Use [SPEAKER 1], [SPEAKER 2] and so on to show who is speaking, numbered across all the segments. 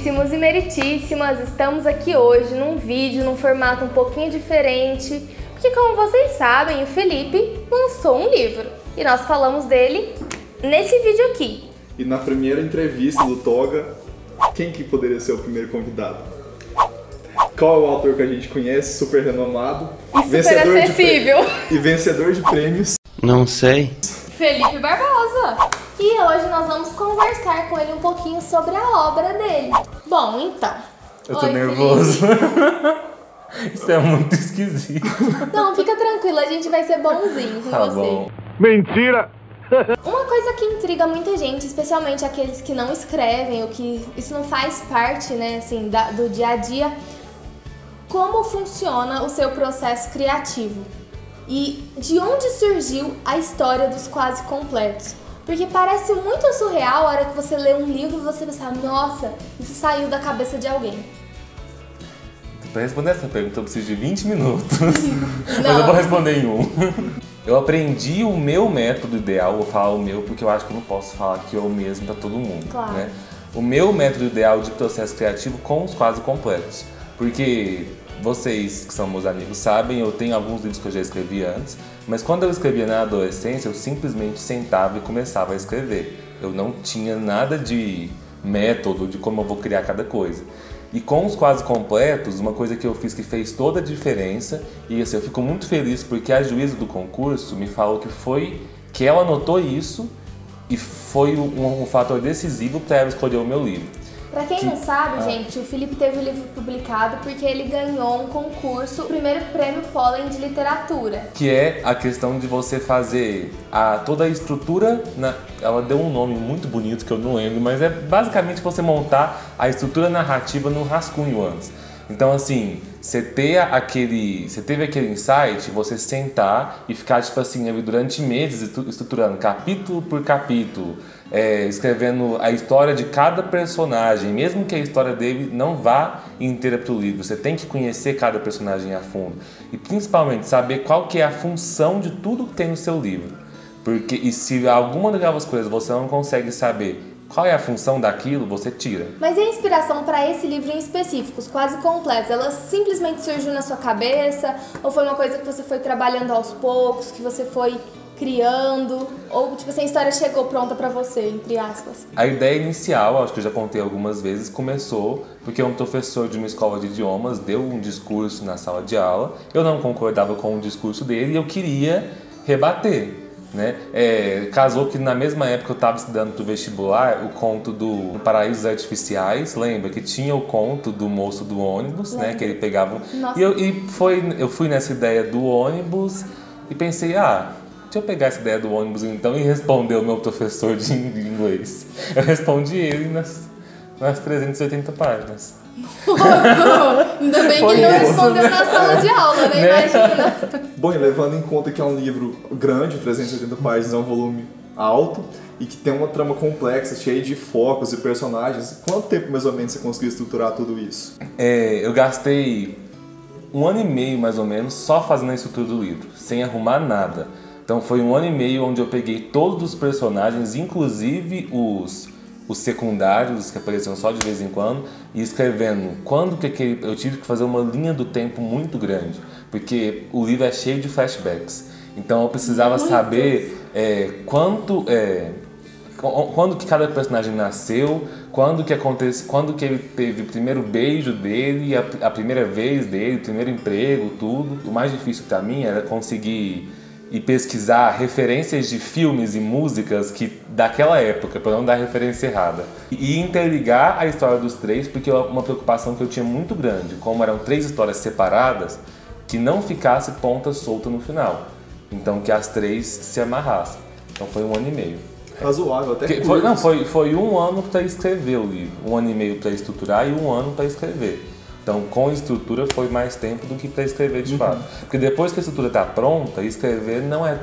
[SPEAKER 1] Meritíssimos e meritíssimas, estamos aqui hoje num vídeo, num formato um pouquinho diferente, porque como vocês sabem, o Felipe lançou um livro e nós falamos dele nesse vídeo aqui.
[SPEAKER 2] E na primeira entrevista do Toga, quem que poderia ser o primeiro convidado? Qual é o autor que a gente conhece, super renomado,
[SPEAKER 1] e super acessível
[SPEAKER 2] e vencedor de prêmios?
[SPEAKER 3] Não sei.
[SPEAKER 1] Felipe Barbosa. E hoje nós vamos conversar com ele um pouquinho sobre a obra dele. Bom, então.
[SPEAKER 3] Eu tô nervoso. Isso é muito esquisito.
[SPEAKER 1] Não, fica tranquilo, a gente vai ser bonzinho com
[SPEAKER 3] Tá
[SPEAKER 1] você.
[SPEAKER 3] bom.
[SPEAKER 2] Mentira!
[SPEAKER 1] Uma coisa que intriga muita gente, especialmente aqueles que não escrevem, ou que isso não faz parte, né, assim, do dia a dia, como funciona o seu processo criativo? E de onde surgiu a história dos quase completos? Porque parece muito surreal a hora que você lê um livro e você pensa, nossa, isso saiu da cabeça de alguém.
[SPEAKER 3] Pra responder essa pergunta eu preciso de 20 minutos. Mas eu vou responder em um. Eu aprendi o meu método ideal, vou falar o meu porque eu acho que eu não posso falar que é o mesmo pra todo mundo.
[SPEAKER 1] Claro.
[SPEAKER 3] Né? O meu método ideal de processo criativo com os quase completos. Porque vocês que são meus amigos sabem, eu tenho alguns livros que eu já escrevi antes, mas quando eu escrevia na adolescência, eu simplesmente sentava e começava a escrever. Eu não tinha nada de método de como eu vou criar cada coisa. E com os quase completos, uma coisa que eu fiz que fez toda a diferença, e assim, eu fico muito feliz porque a juíza do concurso me falou que ela notou isso e foi um fator decisivo para ela escolher o meu livro.
[SPEAKER 1] Pra quem não sabe, gente, o Felipe teve o livro publicado porque ele ganhou um concurso, o primeiro prêmio Pólen de literatura.
[SPEAKER 3] Que é a questão de você fazer toda a estrutura, ela deu um nome muito bonito que eu não lembro, mas é basicamente você montar a estrutura narrativa num rascunho antes. Então assim, você teve aquele insight, você sentar e ficar tipo assim, durante meses estruturando capítulo por capítulo, escrevendo a história de cada personagem, mesmo que a história dele não vá inteira pro livro, você tem que conhecer cada personagem a fundo e principalmente saber qual que é a função de tudo que tem no seu livro, porque e se alguma daquelas coisas você não consegue saber qual é a função daquilo, você tira.
[SPEAKER 1] Mas e a inspiração para esse livro em específico, os quase completos? Ela simplesmente surgiu na sua cabeça? Ou foi uma coisa que você foi trabalhando aos poucos, que você foi criando? Ou, tipo assim, a história chegou pronta pra você, entre aspas?
[SPEAKER 3] A ideia inicial, acho que eu já contei algumas vezes, começou porque um professor de uma escola de idiomas deu um discurso na sala de aula. Eu não concordava com o discurso dele e eu queria rebater. Né? Casou que na mesma época eu estava estudando pro vestibular o conto do Paraísos Artificiais, lembra? Que tinha o conto do moço do ônibus, né? Que ele pegava.
[SPEAKER 1] Nossa.
[SPEAKER 3] E eu fui nessa ideia do ônibus e pensei, deixa eu pegar essa ideia do ônibus então e responder o meu professor de inglês. Eu respondi ele nas 380 páginas.
[SPEAKER 1] Nossa, ainda bem que ele não respondeu na sala de aula, né? Imagina.
[SPEAKER 2] Bom, e levando em conta que é um livro grande, 380 páginas, é um volume alto e que tem uma trama complexa, cheia de focos e personagens, quanto tempo mais ou menos você conseguiu estruturar tudo isso?
[SPEAKER 3] Eu gastei 1 ano e meio mais ou menos só fazendo a estrutura do livro, sem arrumar nada. Então foi 1 ano e meio onde eu peguei todos os personagens, inclusive os secundários que apareciam só de vez em quando, e escrevendo eu tive que fazer uma linha do tempo muito grande, porque o livro é cheio de flashbacks. Então eu precisava saber quando que cada personagem nasceu, quando que ele teve o primeiro beijo dele, a primeira vez dele, o primeiro emprego, tudo. O mais difícil para mim era conseguir e pesquisar referências de filmes e músicas daquela época, para não dar referência errada. E interligar a história dos três, porque é uma preocupação que eu tinha muito grande, como eram 3 histórias separadas, que não ficasse ponta solta no final. Então que as 3 se amarrassem. Então foi 1 ano e meio.
[SPEAKER 2] Razoável, até
[SPEAKER 3] foi 1 ano para escrever o livro, 1 ano e meio para estruturar e 1 ano para escrever. Então, com estrutura foi mais tempo do que para escrever de fato. Porque depois que a estrutura está pronta, escrever não é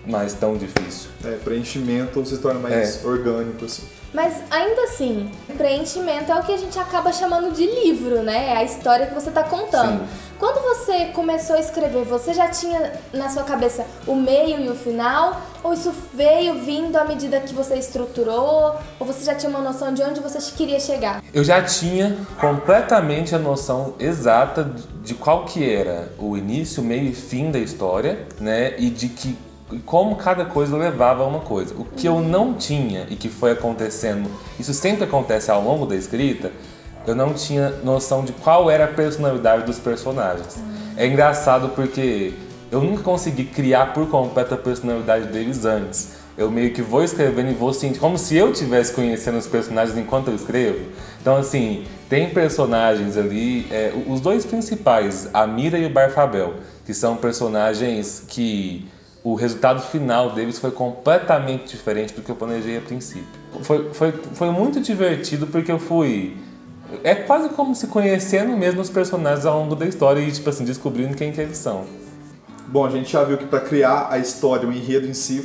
[SPEAKER 3] mais tão difícil.
[SPEAKER 2] Preenchimento se torna mais orgânico, assim.
[SPEAKER 1] Mas ainda assim, preenchimento é o que a gente acaba chamando de livro, né? É a história que você está contando.
[SPEAKER 3] Sim.
[SPEAKER 1] Quando você começou a escrever, você já tinha na sua cabeça o meio e o final? Ou isso veio vindo à medida que você estruturou? Ou você já tinha uma noção de onde você queria chegar?
[SPEAKER 3] Eu já tinha completamente a noção exata de qual que era o início, meio e fim da história, né? E de que como cada coisa levava a uma coisa. O que eu não tinha e que foi acontecendo, isso sempre acontece ao longo da escrita, eu não tinha noção de qual era a personalidade dos personagens. É engraçado porque eu nunca consegui criar por completo a personalidade deles antes. Eu meio que vou escrevendo e vou sentir como se eu estivesse conhecendo os personagens enquanto eu escrevo. Então, assim, tem personagens ali, os dois principais, a Mira e o Barfabel, que são personagens que o resultado final deles foi completamente diferente do que eu planejei a princípio. Foi muito divertido porque eu fui... É quase como se conhecendo mesmo os personagens ao longo da história e, tipo assim, descobrindo quem que eles são.
[SPEAKER 2] Bom, a gente já viu que para criar a história, o enredo em si,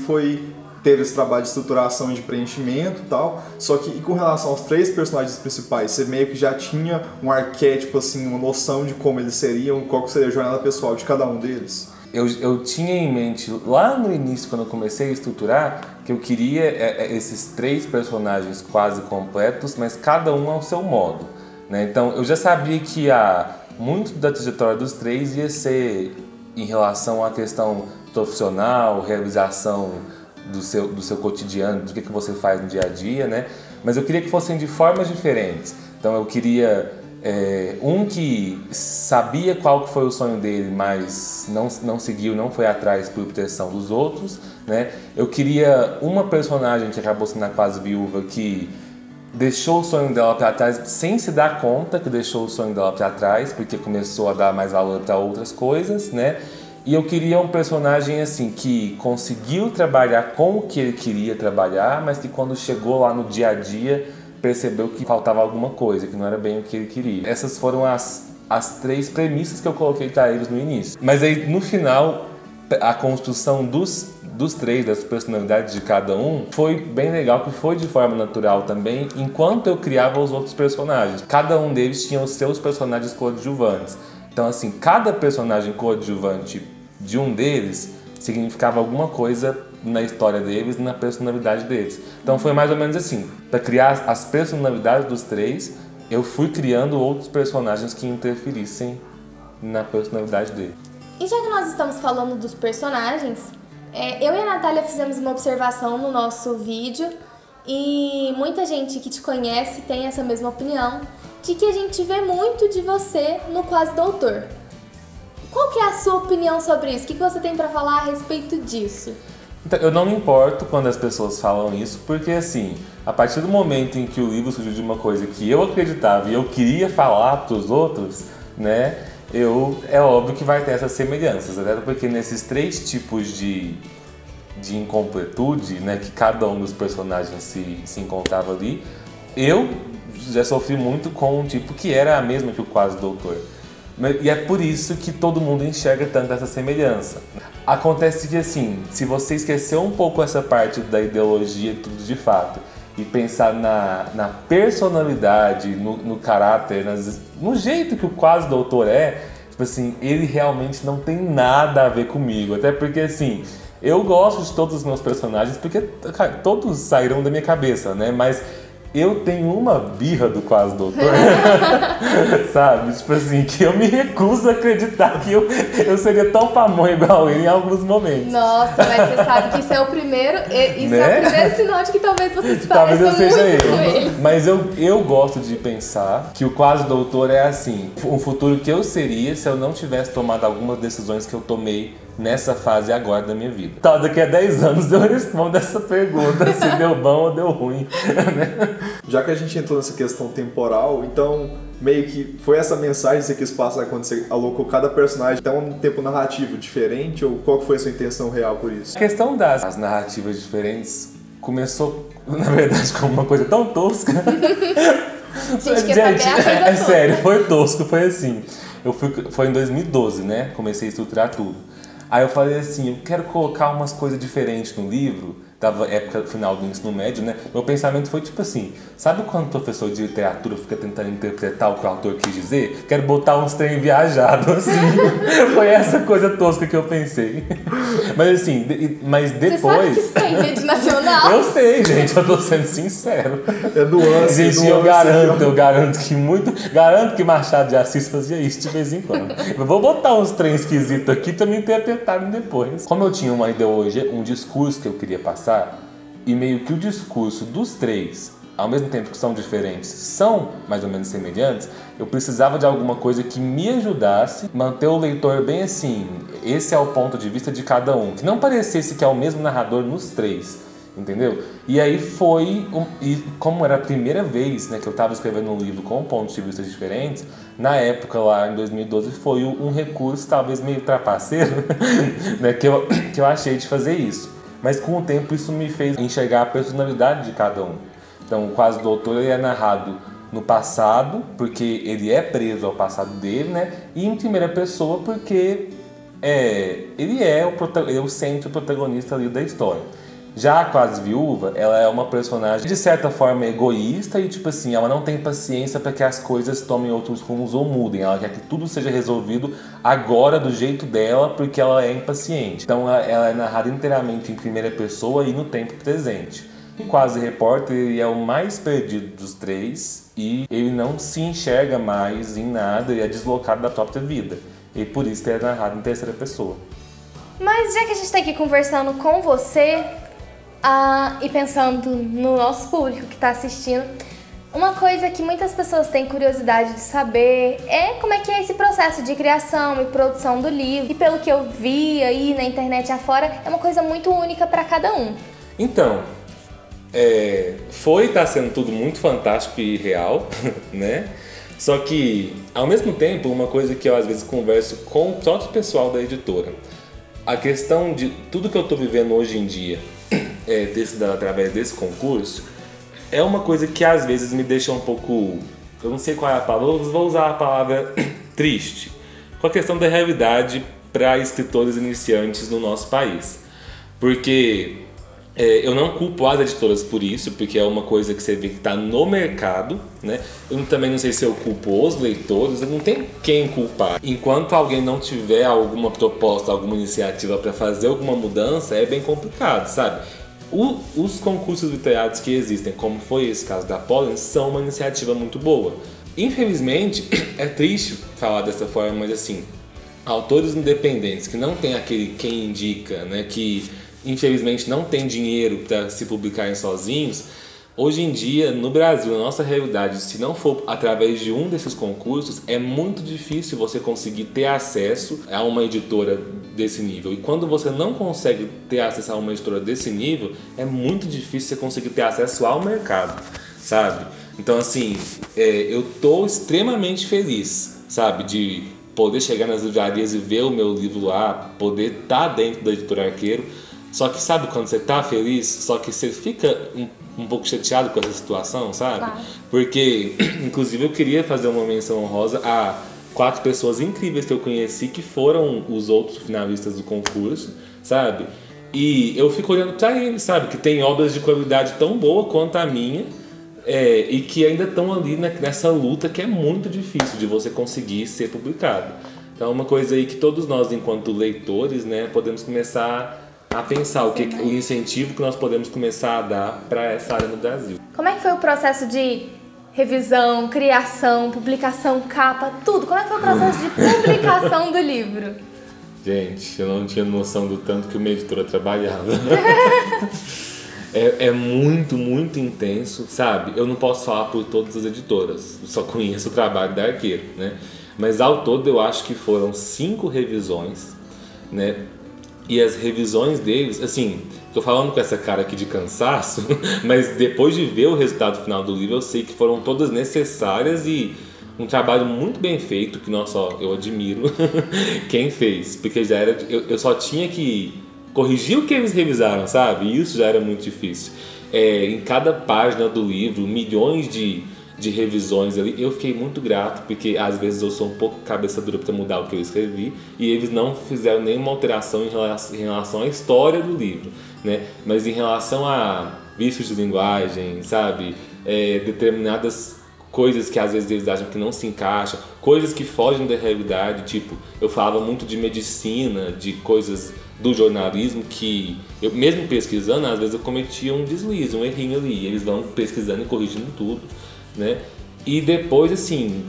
[SPEAKER 2] teve esse trabalho de estruturação e de preenchimento e tal, só que e com relação aos 3 personagens principais, você meio que já tinha um arquétipo, assim, uma noção de como eles seriam, qual que seria a jornada pessoal de cada um deles?
[SPEAKER 3] Eu tinha em mente, lá no início, quando eu comecei a estruturar, que eu queria esses 3 personagens quase completos, mas cada um ao seu modo, né? Então, eu já sabia que muito da trajetória dos 3 ia ser em relação à questão profissional, realização do seu cotidiano, do que você faz no dia a dia, né? Mas eu queria que fossem de formas diferentes. Então, eu queria... um que sabia qual que foi o sonho dele, mas não seguiu, não foi atrás por proteção dos outros, né? Eu queria uma personagem que acabou sendo a quase viúva, que deixou o sonho dela para trás sem se dar conta que deixou o sonho dela para trás, porque começou a dar mais valor para outras coisas, né? E eu queria um personagem assim que conseguiu trabalhar com o que ele queria trabalhar, mas que quando chegou lá no dia a dia percebeu que faltava alguma coisa, que não era bem o que ele queria. Essas foram as 3 premissas que eu coloquei para eles no início. Mas aí, no final, a construção dos 3, das personalidades de cada um, foi bem legal, que foi de forma natural também, enquanto eu criava os outros personagens. Cada um deles tinha os seus personagens coadjuvantes. Então, assim, cada personagem coadjuvante de um deles significava alguma coisa na história deles, na personalidade deles. Então foi mais ou menos assim, para criar as personalidades dos 3, eu fui criando outros personagens que interferissem na personalidade dele.
[SPEAKER 1] E já que nós estamos falando dos personagens, eu e a Natália fizemos uma observação no nosso vídeo e muita gente que te conhece tem essa mesma opinião, de que a gente vê muito de você no Quase Doutor. Qual que é a sua opinião sobre isso? O que você tem para falar a respeito disso?
[SPEAKER 3] Então, eu não me importo quando as pessoas falam isso, porque assim, a partir do momento em que o livro surgiu de uma coisa que eu acreditava e eu queria falar para os outros, né, é óbvio que vai ter essas semelhanças, até porque nesses 3 tipos de incompletude, né, que cada um dos personagens se encontrava ali, eu já sofri muito com um tipo que era a mesma que o Quase Doutor. E é por isso que todo mundo enxerga tanto essa semelhança. Acontece que assim, se você esquecer um pouco essa parte da ideologia e tudo de fato, e pensar na personalidade, no caráter, no jeito que o Quase Doutor tipo assim, ele realmente não tem nada a ver comigo. Até porque assim, eu gosto de todos os meus personagens, porque cara, todos saíram da minha cabeça, né? Mas eu tenho uma birra do Quase Doutor, sabe? Tipo assim, que eu me recuso a acreditar que eu seria tão pamonha igual ele em alguns momentos.
[SPEAKER 1] Nossa, mas você sabe que isso é o primeiro,
[SPEAKER 3] né?
[SPEAKER 1] É o primeiro sinal de que talvez você se
[SPEAKER 3] talvez
[SPEAKER 1] pareça
[SPEAKER 3] eu seja
[SPEAKER 1] muito com ele.
[SPEAKER 3] Mas eu gosto de pensar que o Quase Doutor é assim, um futuro que eu seria se eu não tivesse tomado algumas decisões que eu tomei nessa fase agora da minha vida. Tá, daqui a 10 anos eu respondo essa pergunta, se deu bom ou deu ruim.
[SPEAKER 2] Já que a gente entrou nessa questão temporal, então meio que foi essa mensagem que você quis passar quando você alocou cada personagem até um tempo narrativo diferente, ou qual foi a sua intenção real por isso?
[SPEAKER 3] A questão das narrativas diferentes começou, na verdade, como uma coisa tão tosca.
[SPEAKER 1] Gente,
[SPEAKER 3] sério, foi tosco, foi assim. Foi em 2012, né? Comecei a estruturar tudo. Aí eu falei assim, eu quero colocar umas coisas diferentes no livro. Tava época final do ensino médio, né? Meu pensamento foi tipo assim, sabe quando o professor de literatura fica tentando interpretar o que o autor quis dizer? Quero botar uns trem viajado, assim. Foi essa coisa tosca que eu pensei. Mas assim, mas depois...
[SPEAKER 1] Você sabe que isso tem rede nacional?
[SPEAKER 3] Eu sei, gente, eu tô sendo sincero.
[SPEAKER 2] É nuance.
[SPEAKER 3] Gente, eu garanto que Machado de Assis fazia isso de vez em quando. Eu vou botar uns trem esquisitos aqui pra me interpretarem depois. Como eu tinha uma ideologia, um discurso que eu queria passar, e meio que o discurso dos três, ao mesmo tempo que são diferentes, são mais ou menos semelhantes, eu precisava de alguma coisa que me ajudasse a manter o leitor bem assim, esse é o ponto de vista de cada um, que não parecesse que é o mesmo narrador nos três, entendeu? E aí foi, e como era a primeira vez, né, que eu estava escrevendo um livro com pontos de vista diferentes, na época lá em 2012 foi um recurso talvez meio trapaceiro, né, que eu achei de fazer isso. Mas com o tempo isso me fez enxergar a personalidade de cada um. Então o Quase Doutor ele é narrado no passado, porque ele é preso ao passado dele, né? E em primeira pessoa porque ele é o centro protagonista ali da história. Já a Quase Viúva, ela é uma personagem de certa forma egoísta e tipo assim, ela não tem paciência para que as coisas tomem outros rumos ou mudem. Ela quer que tudo seja resolvido agora do jeito dela porque ela é impaciente. Então ela é narrada inteiramente em primeira pessoa e no tempo presente. O Quase Repórter ele é o mais perdido dos três e ele não se enxerga mais em nada e é deslocado da própria vida. E por isso ele é narrado em terceira pessoa.
[SPEAKER 1] Mas já que a gente está aqui conversando com você... e pensando no nosso público que está assistindo, uma coisa que muitas pessoas têm curiosidade de saber é como é que é esse processo de criação e produção do livro. E pelo que eu vi aí na internet afora, é uma coisa muito única para cada um.
[SPEAKER 3] Então, tá sendo tudo muito fantástico e real, né? Só que, ao mesmo tempo, uma coisa que eu às vezes converso com o próprio pessoal da editora, a questão de tudo que eu estou vivendo hoje em dia, através desse concurso, é uma coisa que às vezes me deixa um pouco, eu não sei qual é a palavra, vou usar a palavra triste, com a questão da realidade para escritores iniciantes no nosso país. Porque eu não culpo as editoras por isso, porque é uma coisa que você vê que está no mercado, né? Eu também não sei se eu culpo os leitores, eu não tenho quem culpar. Enquanto alguém não tiver alguma proposta, alguma iniciativa para fazer alguma mudança, é bem complicado, sabe? Os concursos literários que existem, como foi esse caso da Pollen, são uma iniciativa muito boa. Infelizmente, é triste falar dessa forma, mas assim, autores independentes que não tem aquele quem indica, né, que infelizmente não tem dinheiro para se publicarem sozinhos, hoje em dia, no Brasil, na nossa realidade, se não for através de um desses concursos, é muito difícil você conseguir ter acesso a uma editora desse nível. E quando você não consegue ter acesso a uma editora desse nível, é muito difícil você conseguir ter acesso ao mercado, sabe? Então, assim, eu tô extremamente feliz, sabe, de poder chegar nas livrarias e ver o meu livro lá, poder estar dentro da Editora Arqueiro. Só que sabe quando você tá feliz, só que você fica um pouco chateado com essa situação, sabe? Claro. Porque, inclusive, eu queria fazer uma menção honrosa a 4 pessoas incríveis que eu conheci que foram os outros finalistas do concurso, sabe? E eu fico olhando pra eles, sabe? Que tem obras de qualidade tão boa quanto a minha e que ainda estão ali nessa luta que é muito difícil de você conseguir ser publicado. Então é uma coisa aí que todos nós, enquanto leitores, né, podemos começar a pensar o incentivo que nós podemos começar a dar para essa área no Brasil.
[SPEAKER 1] Como é que foi o processo de revisão, criação, publicação, capa, tudo? Como é que foi o processo de publicação do livro?
[SPEAKER 3] Gente, eu não tinha noção do tanto que uma editora trabalhava. É muito, muito intenso, sabe? Eu não posso falar por todas as editoras, só conheço o trabalho da Arqueiro, né? Mas ao todo eu acho que foram 5 revisões, né? E as revisões deles, assim, tô falando com essa cara aqui de cansaço, mas depois de ver o resultado final do livro, eu sei que foram todas necessárias e um trabalho muito bem feito, que eu admiro quem fez, porque já era, eu só tinha que corrigir o que eles revisaram, sabe? E isso já era muito difícil. Em cada página do livro, milhões de de revisões ali. Eu fiquei muito grato, porque às vezes eu sou um pouco cabeça dura para mudar o que eu escrevi, e eles não fizeram nenhuma alteração em relação à história do livro, né? Mas em relação a vícios de linguagem, sabe? Determinadas coisas que às vezes eles acham que não se encaixam, coisas que fogem da realidade, tipo, eu falava muito de medicina, de coisas do jornalismo que eu mesmo pesquisando, às vezes eu cometia um deslize, um errinho ali, eles vão pesquisando e corrigindo tudo, né? E depois, assim,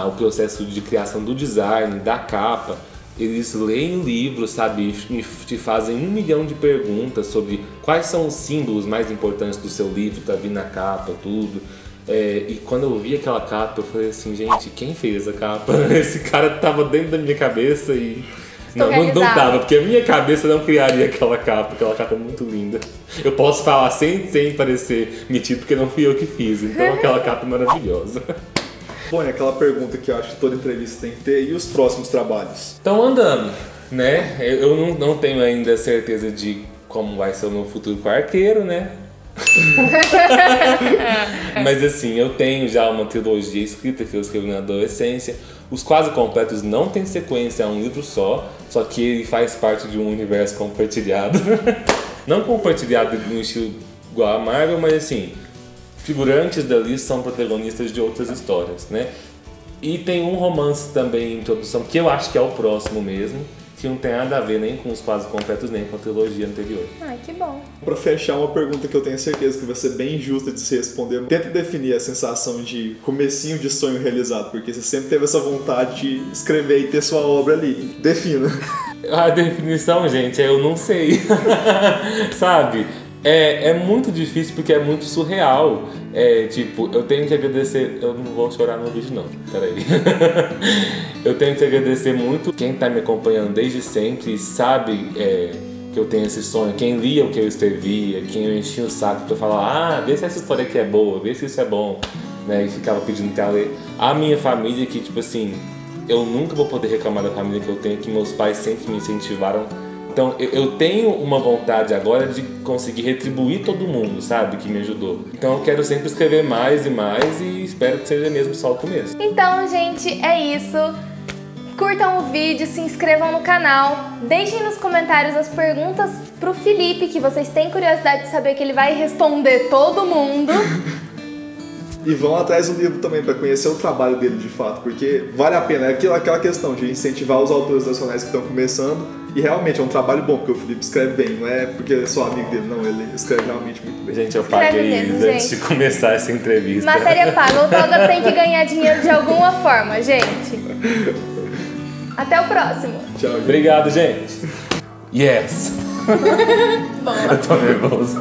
[SPEAKER 3] o processo de criação do design, da capa, eles leem o livro, sabe, e te fazem 1 milhão de perguntas sobre quais são os símbolos mais importantes do seu livro para vir na capa, tudo. E quando eu vi aquela capa, eu falei assim, gente, quem fez essa capa? Esse cara tava dentro da minha cabeça e... Não tava, porque a minha cabeça não criaria aquela capa é muito linda. Eu posso falar sem parecer metido, porque não fui eu que fiz, então aquela capa é maravilhosa.
[SPEAKER 2] Bom, e aquela pergunta que eu acho que toda entrevista tem que ter, e os próximos trabalhos?
[SPEAKER 3] Estão andando, né? Eu não tenho ainda certeza de como vai ser o meu futuro com arqueiro, né? Mas assim, eu tenho já uma trilogia escrita que eu escrevi na adolescência. Os Quase Completos não tem sequência, é um livro só que ele faz parte de um universo compartilhado. Não compartilhado no estilo igual a Marvel, mas assim, figurantes dali são protagonistas de outras histórias, né? E tem um romance também em introdução, que eu acho que é o próximo mesmo, que não tem nada a ver nem com Os Quase Completos, nem com a trilogia anterior.
[SPEAKER 1] Ai, que bom.
[SPEAKER 2] Pra fechar, uma pergunta que eu tenho certeza que vai ser bem justa de se responder. Tenta definir a sensação de comecinho de sonho realizado, porque você sempre teve essa vontade de escrever e ter sua obra ali. Defina.
[SPEAKER 3] A definição, gente, eu não sei. Sabe? É muito difícil porque é muito surreal. Tipo, eu tenho que agradecer... Eu não vou chorar no vídeo, não. Peraí. Eu tenho que agradecer muito quem tá me acompanhando desde sempre e sabe que eu tenho esse sonho. Quem lia o que eu escrevia, quem eu enchia o saco pra falar, vê se essa história aqui é boa, vê se isso é bom, né? E ficava pedindo pra ler. A minha família que, tipo assim, eu nunca vou poder reclamar da família que eu tenho, que meus pais sempre me incentivaram. Então, eu tenho uma vontade agora de conseguir retribuir todo mundo, sabe, que me ajudou. Então, eu quero sempre escrever mais e mais e espero que seja mesmo só o começo.
[SPEAKER 1] Então, gente, é isso. Curtam o vídeo, se inscrevam no canal, deixem nos comentários as perguntas pro Felipe, que vocês têm curiosidade de saber, que ele vai responder todo mundo.
[SPEAKER 2] E vão atrás do livro também para conhecer o trabalho dele de fato, porque vale a pena. É aquela questão de incentivar os autores nacionais que estão começando. E realmente é um trabalho bom, porque o Felipe escreve bem, não é porque eu sou amigo dele, não, ele escreve realmente muito bem.
[SPEAKER 3] Gente, eu paguei mesmo, antes de começar essa entrevista.
[SPEAKER 1] Matéria paga, o autógrafo tem que ganhar dinheiro de alguma forma, gente. Até o próximo.
[SPEAKER 2] Tchau, gente.
[SPEAKER 3] Obrigado, gente. Yes!
[SPEAKER 1] Bom.
[SPEAKER 3] Eu tô nervoso.